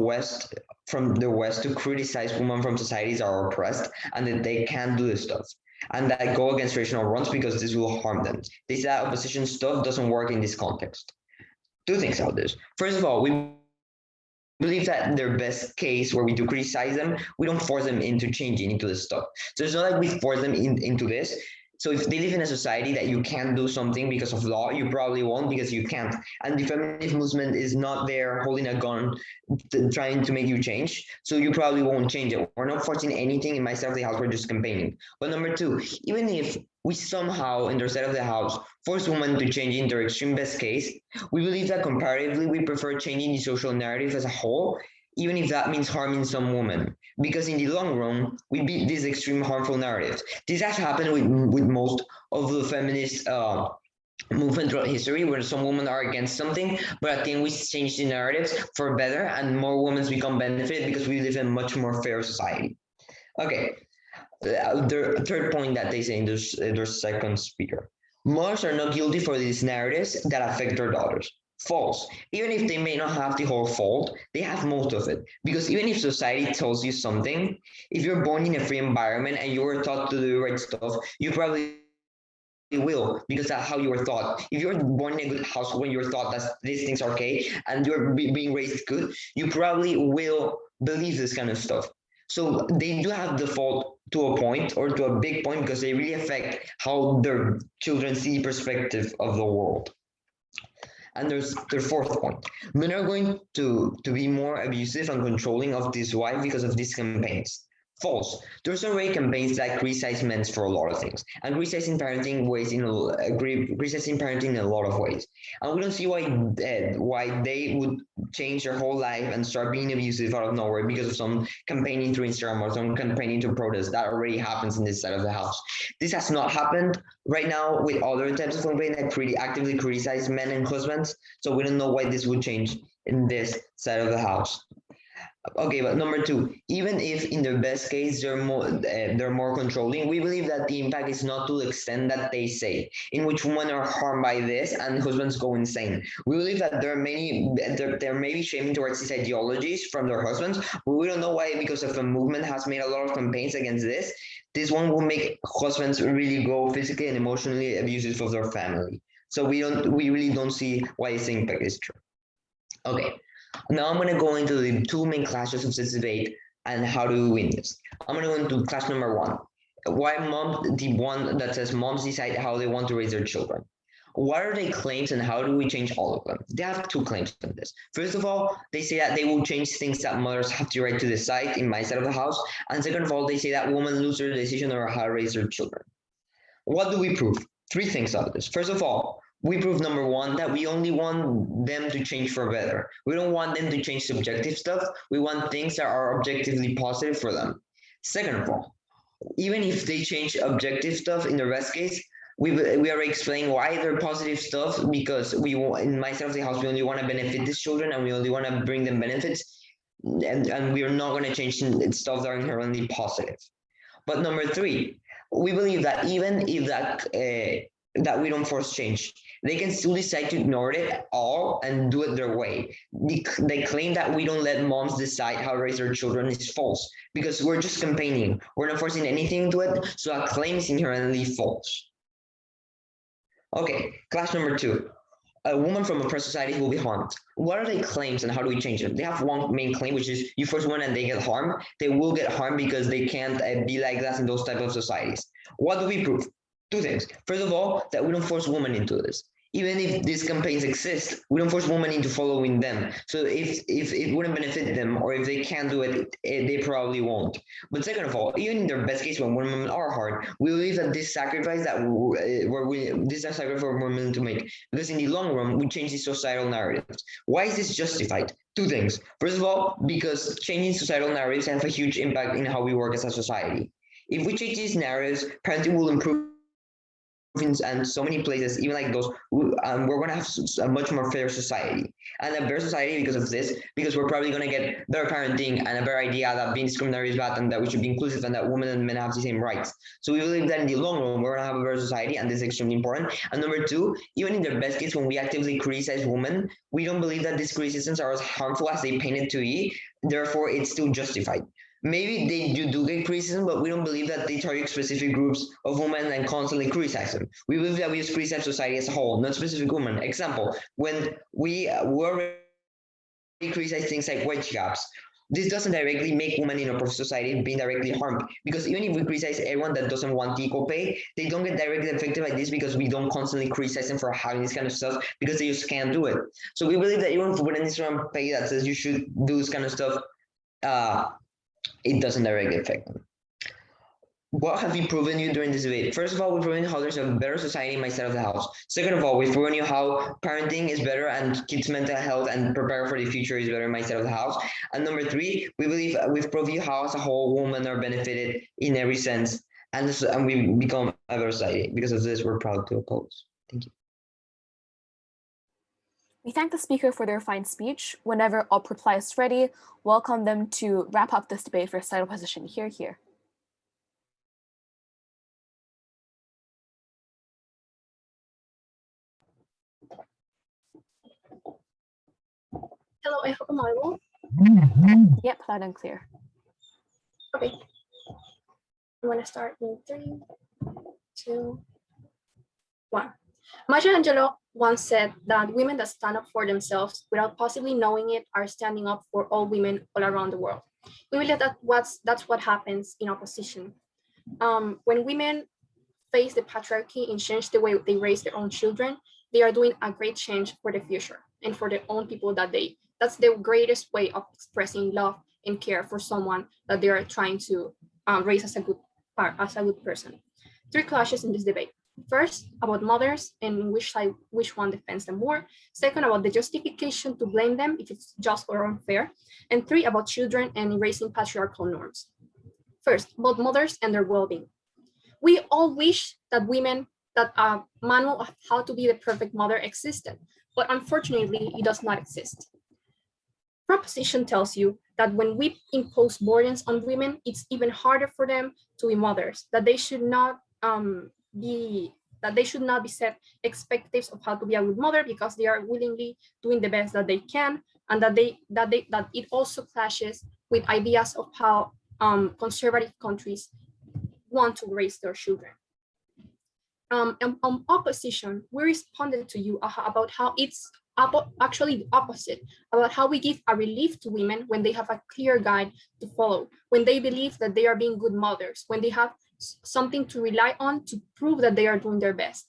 West to criticize women from societies that are oppressed and that they can't do this stuff and that go against racial norms because this will harm them. They say that opposition stuff doesn't work in this context. 2 things about this. First of all, we believe that in their best case where we do criticize them, we don't force them into changing into this stuff. So it's not like we force them into this. So if they live in a society that you can't do something because of law, you probably won't because you can't. And the feminist movement is not there holding a gun trying to make you change. So you probably won't change it. We're not forcing anything in my side of the house, we're just campaigning. But number two, even if we somehow in their side of the house force women to change in their extreme best case, we believe that comparatively we prefer changing the social narrative as a whole, even if that means harming some women. Because in the long run, we beat these extreme harmful narratives. This has happened with most of the feminist movement throughout history, where some women are against something, but at the end we change the narratives for better, and more women become benefited because we live in a much more fair society. Okay, the third point that they say in their second speaker: mothers are not guilty for these narratives that affect their daughters. False. Even if they may not have the whole fault, they have most of it. Because even if society tells you something, if you're born in a free environment and you were taught to do the right stuff, you probably will, because that's how you were taught. If you're born in a good house when you're taught that these things are okay and you're being raised good, you probably will believe this kind of stuff. So they do have the fault to a point, or to a big point, because they really affect how their children see perspective of the world. And there's their fourth point: men are going to be more abusive and controlling of this wife because of these campaigns. False. There's already campaigns that criticize men for a lot of things, and criticizing parenting ways criticizing parenting in a lot of ways. And we don't see why they would change their whole life and start being abusive out of nowhere because of some campaigning through Instagram or some campaigning to protest. That already happens in this side of the house. This has not happened right now with other types of campaign that pretty actively criticize men and husbands. So we don't know why this would change in this side of the house. Okay, but number two, even if in the best case they're more controlling, we believe that the impact is not to the extent that they say, in which women are harmed by this and husbands go insane. We believe that there may be shaming towards these ideologies from their husbands, but we don't know why, because if a movement has made a lot of campaigns against this one will make husbands really go physically and emotionally abusive of their family. So we really don't see why this impact is true. Okay. Now I'm going to go into the two main clashes of this debate and how do we win this. I'm going to go into clash number one. Why the one that says moms decide how they want to raise their children. What are their claims and how do we change all of them? They have two claims on this. First of all, they say that they will change things that mothers have the right to decide in my side of the house. And second of all, they say that women lose their decision over how to raise their children. What do we prove? Three things out of this. First of all, we prove number one that we only want them to change for better. We don't want them to change subjective stuff. We want things that are objectively positive for them. Second of all, even if they change objective stuff in the best case, we already explained why they're positive stuff, because in my side of the house, we only want to benefit these children and we only want to bring them benefits, and we are not going to change stuff that are inherently positive. But number three, we believe that even if that we don't force change, they can still decide to ignore it all and do it their way. They claim that we don't let moms decide how to raise their children is false, because we're just campaigning. We're not forcing anything into it, so that claim is inherently false. Okay, clash number two. A woman from oppressed society will be harmed. What are their claims and how do we change them? They have one main claim, which is you force women and they get harmed. They will get harmed because they can't be like that in those type of societies. What do we prove? Two things. First of all, that we don't force women into this. Even if these campaigns exist, we don't force women into following them. So if it wouldn't benefit them, or if they can't do it, they probably won't. But second of all, even in their best case, when women are hard, we believe that this sacrifice this is a sacrifice for women to make. Because in the long run, we change these societal narratives. Why is this justified? Two things. First of all, because changing societal narratives have a huge impact in how we work as a society. If we change these narratives, parenting will improve and so many places, even like those, we're going to have a much more fair society. And a better society because of this, because we're probably going to get better parenting and a better idea that being discriminatory is bad and that we should be inclusive and that women and men have the same rights. So we believe that in the long run, we're going to have a better society, and this is extremely important. And number two, even in the best case, when we actively criticize women, we don't believe that these criticisms are as harmful as they paint it to be. Therefore, it's still justified. Maybe they do get criticism, but we don't believe that they target specific groups of women and constantly criticize them. We believe that we just criticize society as a whole, not specific women. Example, when we already criticize things like wage gaps, this doesn't directly make women in oppressive society being directly harmed, because even if we criticize everyone that doesn't want equal pay, they don't get directly affected by this because we don't constantly criticize them for having this kind of stuff because they just can't do it. So we believe that even if we put an Instagram page that says you should do this kind of stuff, it doesn't directly affect them. What have we proven you during this debate? First of all, we've proven how there's a better society inside of the house. Second of all, we've proven you how parenting is better and kids' mental health and prepare for the future is better inside of the house. And number three, we believe we've proven you how as a whole women are benefited in every sense, and we become a better society. Because of this, we're proud to oppose. Thank you. We thank the speaker for their fine speech. Whenever all reply is ready, welcome them to wrap up this debate for side opposition. Hear, hear. Hello, I hope I'm audible. Yep, loud and clear. Okay. I'm gonna start in 3, 2, 1. Maya Angelou once said that women that stand up for themselves without possibly knowing it are standing up for all women all around the world. We believe that that's what happens in opposition. When women face the patriarchy and change the way they raise their own children, they are doing a great change for the future and for their own people that's the greatest way of expressing love and care for someone that they are trying to raise as a good person. 3 clashes in this debate. First, about mothers and which one defends them more. Second, about the justification to blame them if it's just or unfair. And 3, about children and erasing patriarchal norms. First, about mothers and their well-being. We all wish that a manual of how to be the perfect mother existed, but unfortunately, it does not exist. Proposition tells you that when we impose burdens on women, it's even harder for them to be mothers, that they should not be set expectations of how to be a good mother because they are willingly doing the best that they can, and that it also clashes with ideas of how conservative countries want to raise their children. And on opposition, we responded to you about how it's actually the opposite, about how we give a relief to women when they have a clear guide to follow, when they believe that they are being good mothers, when they have something to rely on to prove that they are doing their best.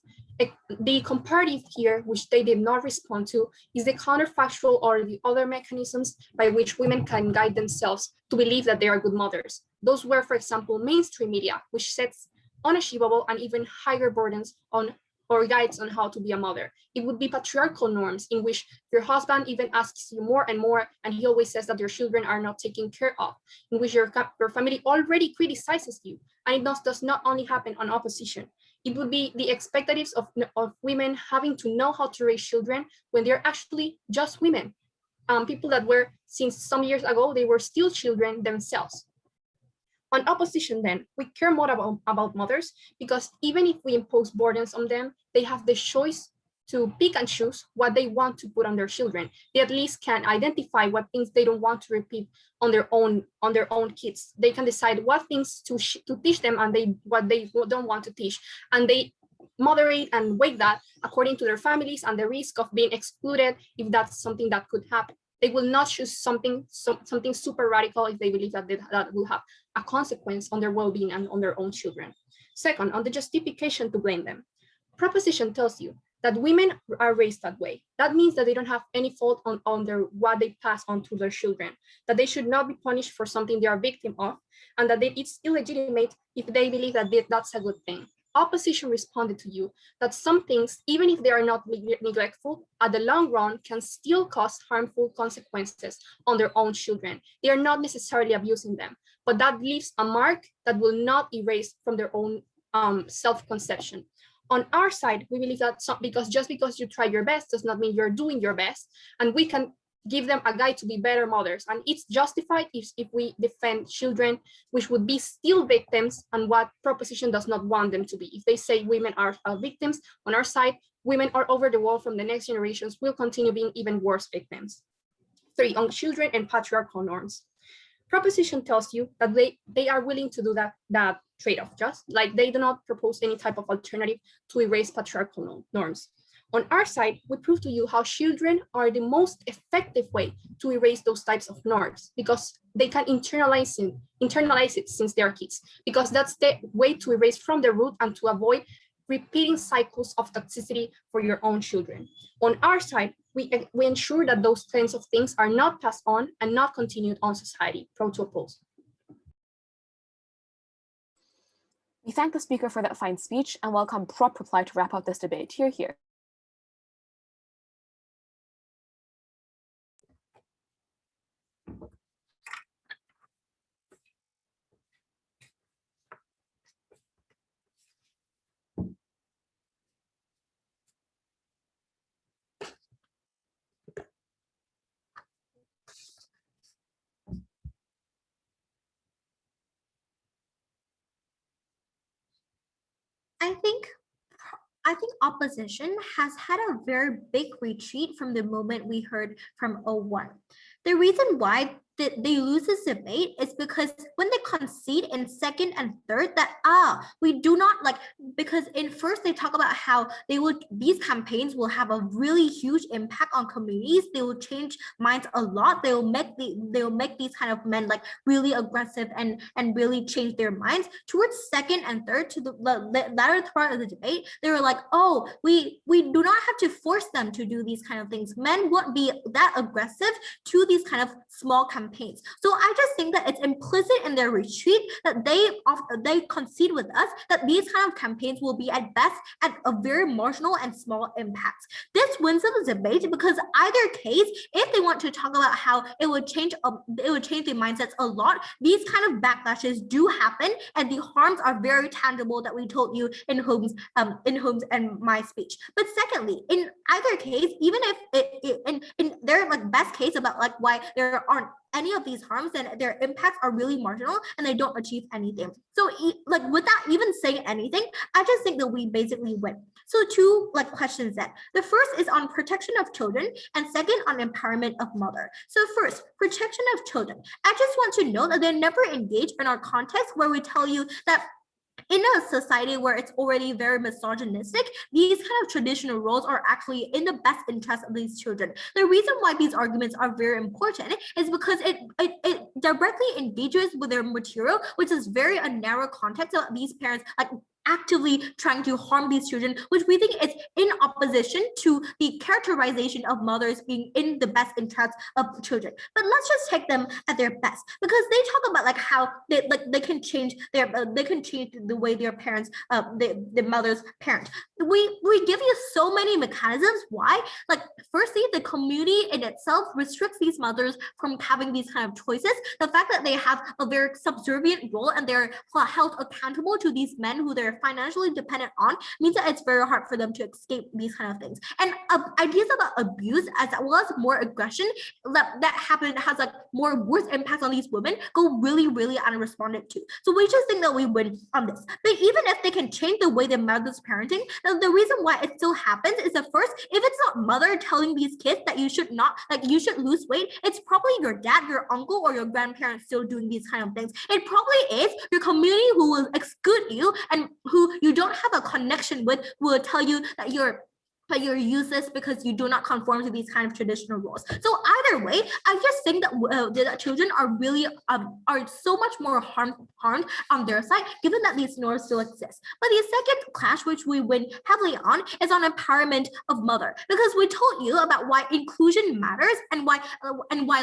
The comparative here, which they did not respond to, is the counterfactual or the other mechanisms by which women can guide themselves to believe that they are good mothers. Those were, for example, mainstream media, which sets unachievable and even higher burdens on or guides on how to be a mother. It would be patriarchal norms in which your husband even asks you more and more, and he always says that your children are not taken care of, in which your family already criticizes you. And it does not only happen on opposition. It would be the expectations of women having to know how to raise children when they're actually just women. People that were, since some years ago, they were still children themselves. On opposition, then, we care more about mothers because even if we impose burdens on them, they have the choice to pick and choose what they want to put on their children. They at least can identify what things they don't want to repeat on their own kids. They can decide what things to teach them and what they don't want to teach, and they moderate and weight that according to their families and the risk of being excluded if that's something that could happen. They will not choose something super radical if they believe that that will have a consequence on their well-being and on their own children. Second, on the justification to blame them. Proposition tells you that women are raised that way. That means that they don't have any fault on what they pass on to their children, that they should not be punished for something they are victim of, and that it's illegitimate if they believe that that's a good thing. Opposition responded to you that some things, even if they are not neglectful, at the long run can still cause harmful consequences on their own children. They are not necessarily abusing them, but that leaves a mark that will not erase from their own self-conception. On our side, we believe that just because you try your best does not mean you're doing your best, and we can give them a guide to be better mothers. And it's justified if we defend children, which would be still victims, and what proposition does not want them to be. If they say women are victims, on our side, women all over the world from the next generations will continue being even worse victims. 3, on children and patriarchal norms. Proposition tells you that they are willing to do that trade-off, just like they do not propose any type of alternative to erase patriarchal norms. On our side, we prove to you how children are the most effective way to erase those types of norms because they can internalize it since they're kids, because that's the way to erase from the root and to avoid repeating cycles of toxicity for your own children. On our side, we ensure that those kinds of things are not passed on and not continued on society. Pro to oppose. We thank the speaker for that fine speech and welcome Prop Reply to wrap up this debate. Here. I think opposition has had a very big retreat from the moment we heard from O1. The reason why they lose this debate is because when they concede in second and third, that we do not like, because in first they talk about how these campaigns will have a really huge impact on communities. They will change minds a lot. They will make these kind of men like really aggressive and really change their minds. Towards second and third, to the latter part of the debate, they were like, oh, we do not have to force them to do these kind of things. Men won't be that aggressive to these kind of small campaigns. So I just think that it's implicit in their retreat that they concede with us that these kind of campaigns will be at best at a very marginal and small impacts. This wins the debate because either case, if they want to talk about how it would change the mindsets a lot, these kind of backlashes do happen, and the harms are very tangible that we told you in Holmes and my speech. But secondly, in either case, even if in their like best case about like why there aren't any of these harms, and their impacts are really marginal and they don't achieve anything. So like without even saying anything, I just think that we basically win. So two like questions then. The first is on protection of children and second on empowerment of mother. So first, protection of children. I just want to know that they never engage in our context where we tell you that in a society where it's already very misogynistic, these kind of traditional roles are actually in the best interest of these children. The reason why these arguments are very important is because it directly engages with their material, which is very a narrow context of these parents like actively trying to harm these children, which we think is in opposition to the characterization of mothers being in the best interest of children. But let's just take them at their best, because they talk about like how they can change the way their parents, the mothers parent. We give you so many mechanisms why. Like firstly, the community in itself restricts these mothers from having these kind of choices. The fact that they have a very subservient role and they're held accountable to these men who they're financially dependent on means that it's very hard for them to escape these kind of things. And ideas about abuse as well as more aggression that happen has like more worse impacts on these women go really, really unresponded to. So we just think that we win on this. But even if they can change the way their mother's parenting, the reason why it still happens is that first, if it's not mother telling these kids that you should not, like you should lose weight, it's probably your dad, your uncle, or your grandparents still doing these kind of things. It probably is your community who will exclude you and who you don't have a connection with will tell you that you're useless because you do not conform to these kind of traditional roles. So either way, I just think that children are really are so much more harmed on their side, given that these norms still exist. But the second clash, which we win heavily on, is on empowerment of mother, because we told you about why inclusion matters and why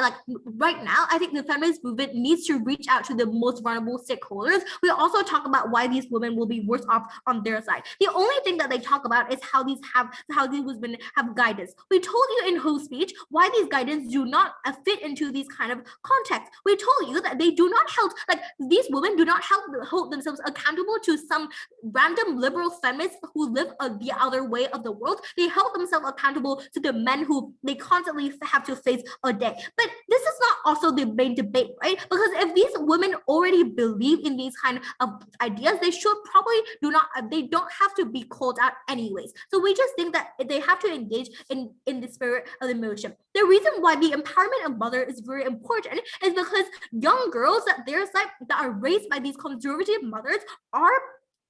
like right now, I think the feminist movement needs to reach out to the most vulnerable stakeholders. We also talk about why these women will be worse off on their side. The only thing that they talk about is how these women have guidance. We told you in whole speech why these guidance do not fit into these kind of contexts. We told you that they do not help, like these women do not hold themselves accountable to some random liberal feminists who live the other way of the world. They hold themselves accountable to the men who they constantly have to face a day. But this is not also the main debate, right? Because if these women already believe in these kind of ideas, they should probably they don't have to be called out anyways. So we just think that they have to engage in the spirit of the motion. The reason why the empowerment of mother is very important is because young girls at their side that are raised by these conservative mothers are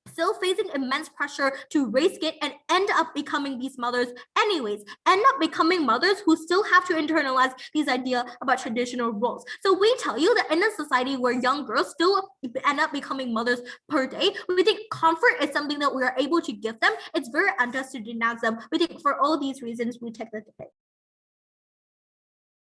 still facing immense pressure to raise kids and end up becoming these mothers anyways, end up becoming mothers who still have to internalize these ideas about traditional roles. So we tell you that in a society where young girls still end up becoming mothers per day, we think comfort is something that we are able to give them. It's very unjust to denounce them. We think for all these reasons, we take the debate.